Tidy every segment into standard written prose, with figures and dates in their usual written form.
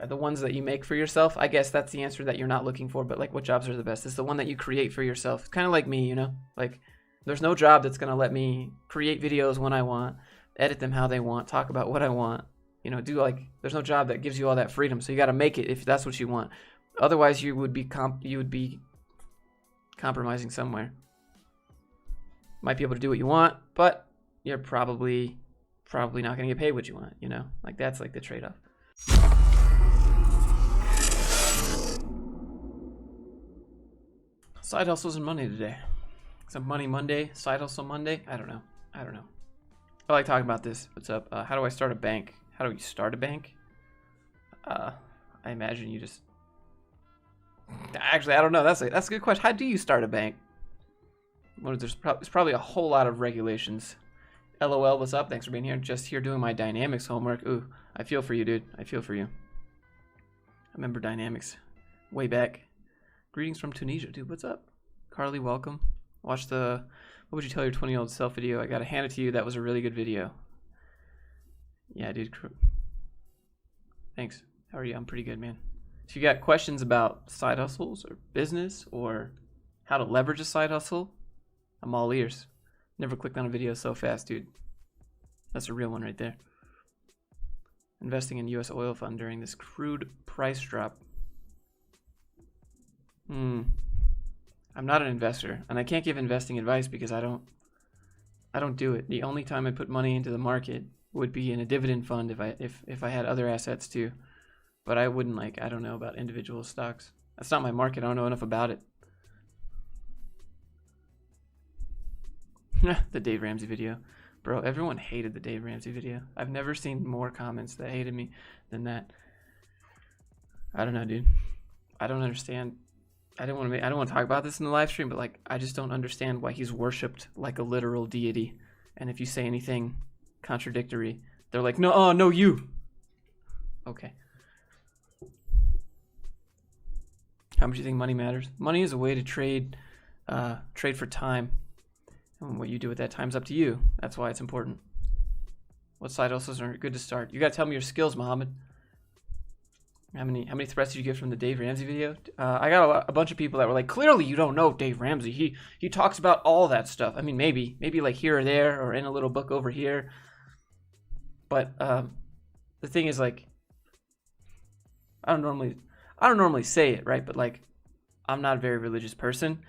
The ones that you make for yourself, I guess that's the answer that you're not looking for, but like what jobs are the best? It's the one that you create for yourself. It's kind of like me, you know? Like there's no job that's going to let me create videos when I want, edit them how they want, talk about what I want, you know, there's no job that gives you all that freedom. So you got to make it if that's what you want. Otherwise you would be compromising somewhere. Might be able to do what you want, but you're probably not going to get paid what you want, you know? Like that's like the trade-off. Side hustles and money today. Some money Monday, side hustle Monday. I don't know. I like talking about this. What's up? How do I start a bank? How do you start a bank? I imagine you just. Actually, I don't know. That's a good question. How do you start a bank? Well, there's probably a whole lot of regulations. LOL, what's up? Thanks for being here. Just here doing my dynamics homework. Ooh, I feel for you, dude. I feel for you. I remember dynamics way back. Greetings from Tunisia, dude. What's up? Carly, welcome. Watch the what would you tell your 20-year-old self video. I gotta hand it to you. That was a really good video. Yeah, dude. Thanks. How are you? I'm pretty good, man. If you got questions about side hustles or business or how to leverage a side hustle, I'm all ears. Never clicked on a video so fast, dude. That's a real one right there. Investing in U.S. oil fund during this crude price drop. I'm not an investor, and I can't give investing advice because I don't do it. The only time I put money into the market would be in a dividend fund if I had other assets too. But I wouldn't I don't know about individual stocks. That's not my market. I don't know enough about it. The Dave Ramsey video. Bro, everyone hated the Dave Ramsey video. I've never seen more comments that hated me than that. I don't know, dude. I don't understand. I don't want to talk about this in the live stream, but I just don't understand why he's worshipped like a literal deity. And if you say anything contradictory, they're like, no, no, you. Okay. How much do you think money matters? Money is a way to trade for time. And what you do with that time's up to you. That's why it's important. What side hustles are good to start? You got to tell me your skills, Mohammed. How many threats did you get from the Dave Ramsey video? I got a bunch of people that were like, clearly you don't know Dave Ramsey. He talks about all that stuff. I mean, maybe like here or there or in a little book over here. But the thing is, I don't normally say it, right? But I'm not a very religious person,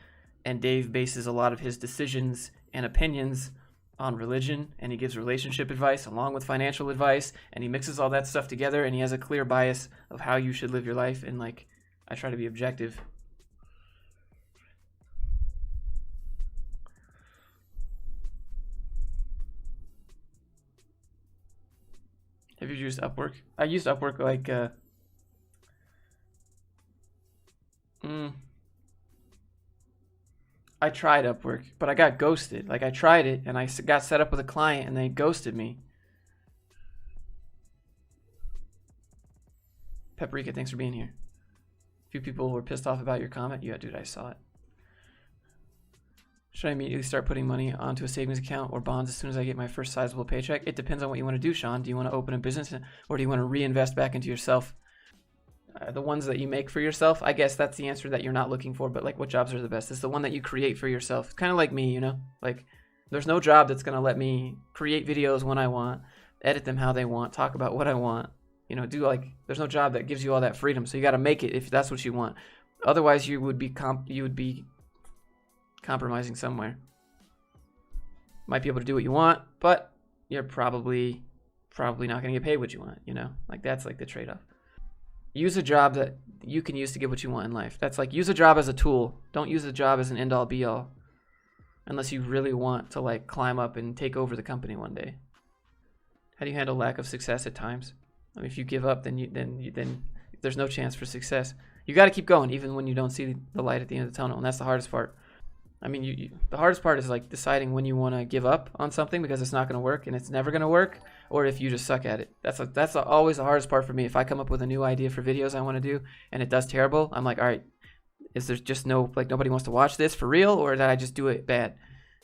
and Dave bases a lot of his decisions and opinions on religion, and he gives relationship advice along with financial advice, and he mixes all that stuff together, and he has a clear bias of how you should live your life, and I try to be objective. Have you used Upwork? I used Upwork I tried Upwork, but I got ghosted. I tried it, and I got set up with a client, and they ghosted me. Paprika, thanks for being here. A few people were pissed off about your comment. Yeah, dude, I saw it. Should I immediately start putting money onto a savings account or bonds as soon as I get my first sizable paycheck? It depends on what you want to do, Sean. Do you want to open a business, or do you want to reinvest back into yourself? The ones that you make for yourself, I guess that's the answer that you're not looking for, but what jobs are the best? It's the one that you create for yourself. It's kind of like me, you know? There's no job that's going to let me create videos when I want, edit them how they want, talk about what I want, you know, there's no job that gives you all that freedom. So you got to make it if that's what you want. Otherwise you would be compromising somewhere. Might be able to do what you want, but you're probably not going to get paid what you want, you know? That's the trade-off. Use a job that you can use to get what you want in life. That's use a job as a tool. Don't use a job as an end-all be-all. Unless you really want to climb up and take over the company one day. How do you handle lack of success at times? I mean, if you give up, then there's no chance for success. You got to keep going even when you don't see the light at the end of the tunnel, and that's the hardest part. I mean, the hardest part is deciding when you want to give up on something because it's not going to work and it's never going to work, or if you just suck at it. That's always the hardest part for me. If I come up with a new idea for videos I want to do and it does terrible, I'm like, all right, is there just nobody wants to watch this for real, or did I just do it bad?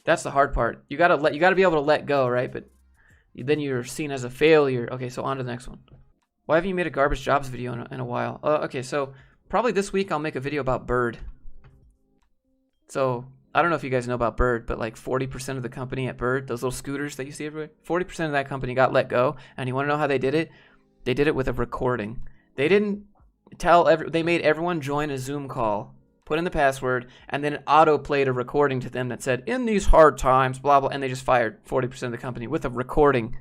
That's the hard part. You gotta be able to let go, right? But then you're seen as a failure. Okay, so on to the next one. Why haven't you made a garbage jobs video in a while? Okay, so probably this week I'll make a video about Bird. So I don't know if you guys know about Bird, but like 40% of the company at Bird, those little scooters that you see everywhere, 40% of that company got let go. And you want to know how they did it? They did it with a recording. They didn't they made everyone join a Zoom call, put in the password, and then it auto-played a recording to them that said, in these hard times, blah, blah, and they just fired 40% of the company with a recording.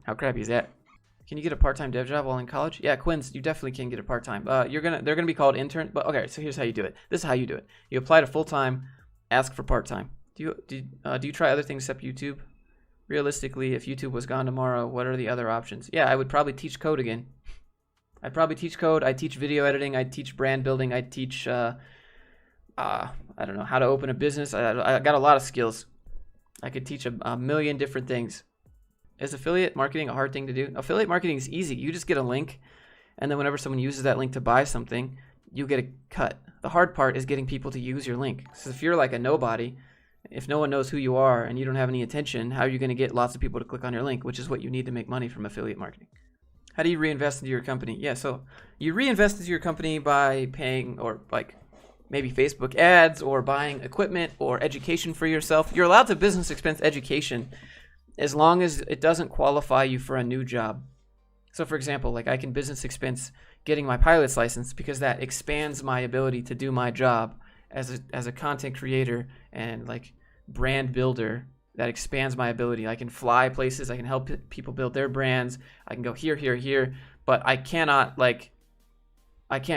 How crappy is that? Can you get a part-time dev job while in college? Yeah, Quinns, you definitely can get a part-time. They're gonna be called intern. But okay, so here's how you do it. This is how you do it. You apply to full-time, ask for part-time. Do you try other things except YouTube? Realistically, if YouTube was gone tomorrow, what are the other options? Yeah, I would probably teach code again. I'd probably teach code. I'd teach video editing. I'd teach brand building. I'd teach I don't know, how to open a business. I got a lot of skills. I could teach a million different things. Is affiliate marketing a hard thing to do? Affiliate marketing is easy. You just get a link, and then whenever someone uses that link to buy something, you get a cut. The hard part is getting people to use your link. So if you're like a nobody, if no one knows who you are and you don't have any attention, how are you going to get lots of people to click on your link, which is what you need to make money from affiliate marketing? How do you reinvest into your company? Yeah, so you reinvest into your company by paying, or like maybe Facebook ads, or buying equipment or education for yourself. You're allowed to business expense education as long as it doesn't qualify you for a new job. So for example, like I can business expense getting my pilot's license because that expands my ability to do my job as a content creator and like brand builder. That expands my ability. I can fly places, I can help people build their brands, I can go here, here, here, but I can't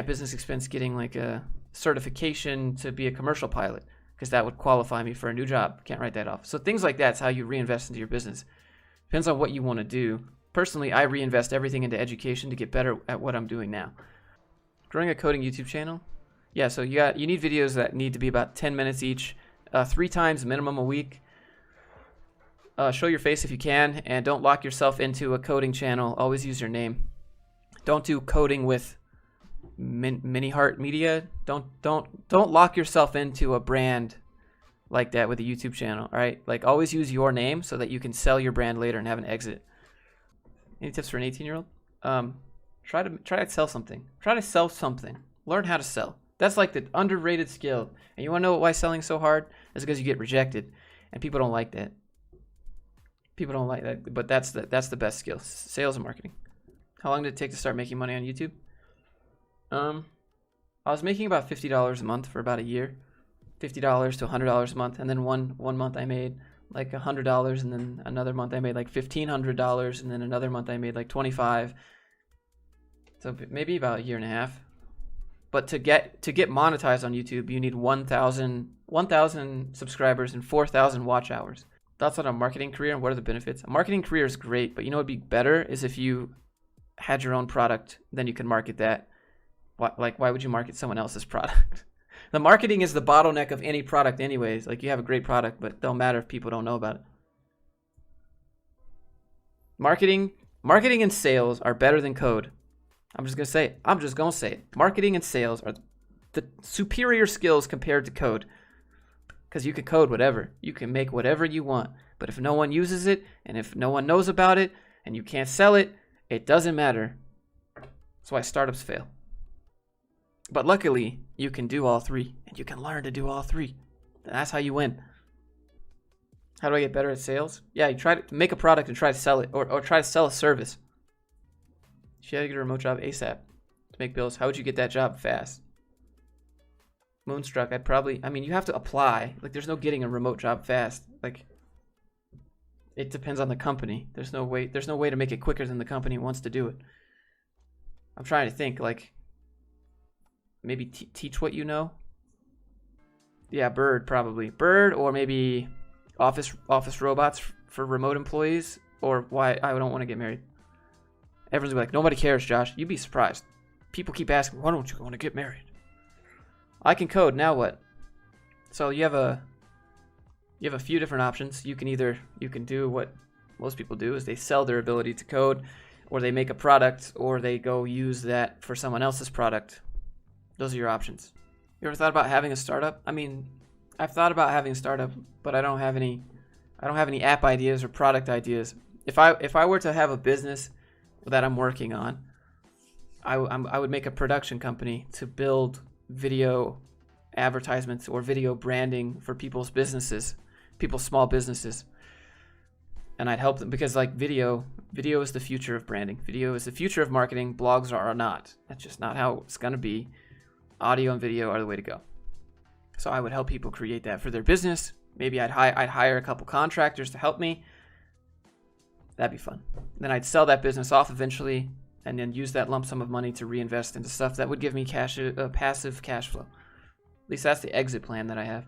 business expense getting like a certification to be a commercial pilot, because that would qualify me for a new job. Can't write that off. So things like that's how you reinvest into your business. Depends on what you want to do. Personally, I reinvest everything into education to get better at what I'm doing now. Growing a coding YouTube channel? Yeah, so you need videos that need to be about 10 minutes each, 3 times minimum a week. Show your face if you can, and don't lock yourself into a coding channel. Always use your name. Don't do coding with Mini Heart Media. Don't lock yourself into a brand like that with a YouTube channel. All right, like always use your name so that you can sell your brand later and have an exit. Any tips for an 18-year-old? Try to sell something. Try to sell something. Learn how to sell. That's like the underrated skill. And you want to know why selling's so hard? It's because you get rejected, and people don't like that. People don't like that, but that's the best skill. Sales and marketing. How long did it take to start making money on YouTube? I was making about $50 a month for about a year. $50 to $100 a month, and then one month I made like $100, and then another month I made like $1,500, and then another month I made like $25. So maybe about a year and a half. But to get monetized on YouTube, you need 1,000 subscribers and 4,000 watch hours. Thoughts on a marketing career and what are the benefits? A marketing career is great, but you know what'd be better is if you had your own product, then you can market that. Why would you market someone else's product? The marketing is the bottleneck of any product anyways. Like you have a great product, but it don't matter if people don't know about it. Marketing and sales are better than code. I'm just gonna say it. Marketing and sales are the superior skills compared to code. Because you can code whatever. You can make whatever you want. But if no one uses it, and if no one knows about it, and you can't sell it, it doesn't matter. That's why startups fail. But luckily, you can do all three, and you can learn to do all three. And that's how you win. How do I get better at sales? Yeah, you try to make a product and try to sell it, or try to sell a service. If you had to get a remote job ASAP to make bills, how would you get that job fast? Moonstruck, you have to apply. Like, there's no getting a remote job fast. Like, it depends on the company. There's no way to make it quicker than the company wants to do it. I'm trying to think, like, maybe teach what you know. Yeah, Bird, probably. Bird, or maybe office robots for remote employees, or why I don't want to get married. Everyone's like, nobody cares, Josh. You'd be surprised. People keep asking, why don't you want to get married? I can code, now what? So you have a few different options. You can do what most people do, is they sell their ability to code, or they make a product, or they go use that for someone else's product. Those are your options. You ever thought about having a startup? I mean, I've thought about having a startup, but I don't have any app ideas or product ideas. If I were to have a business that I'm working on, I would make a production company to build video advertisements or video branding for people's businesses, people's small businesses. And I'd help them because like video is the future of branding. Video is the future of marketing. Blogs are not. That's just not how it's going to be. Audio and video are the way to go. So I would help people create that for their business. Maybe I'd hire a couple contractors to help me. That'd be fun. Then I'd sell that business off eventually and then use that lump sum of money to reinvest into stuff that would give me passive cash flow. At least that's the exit plan that I have.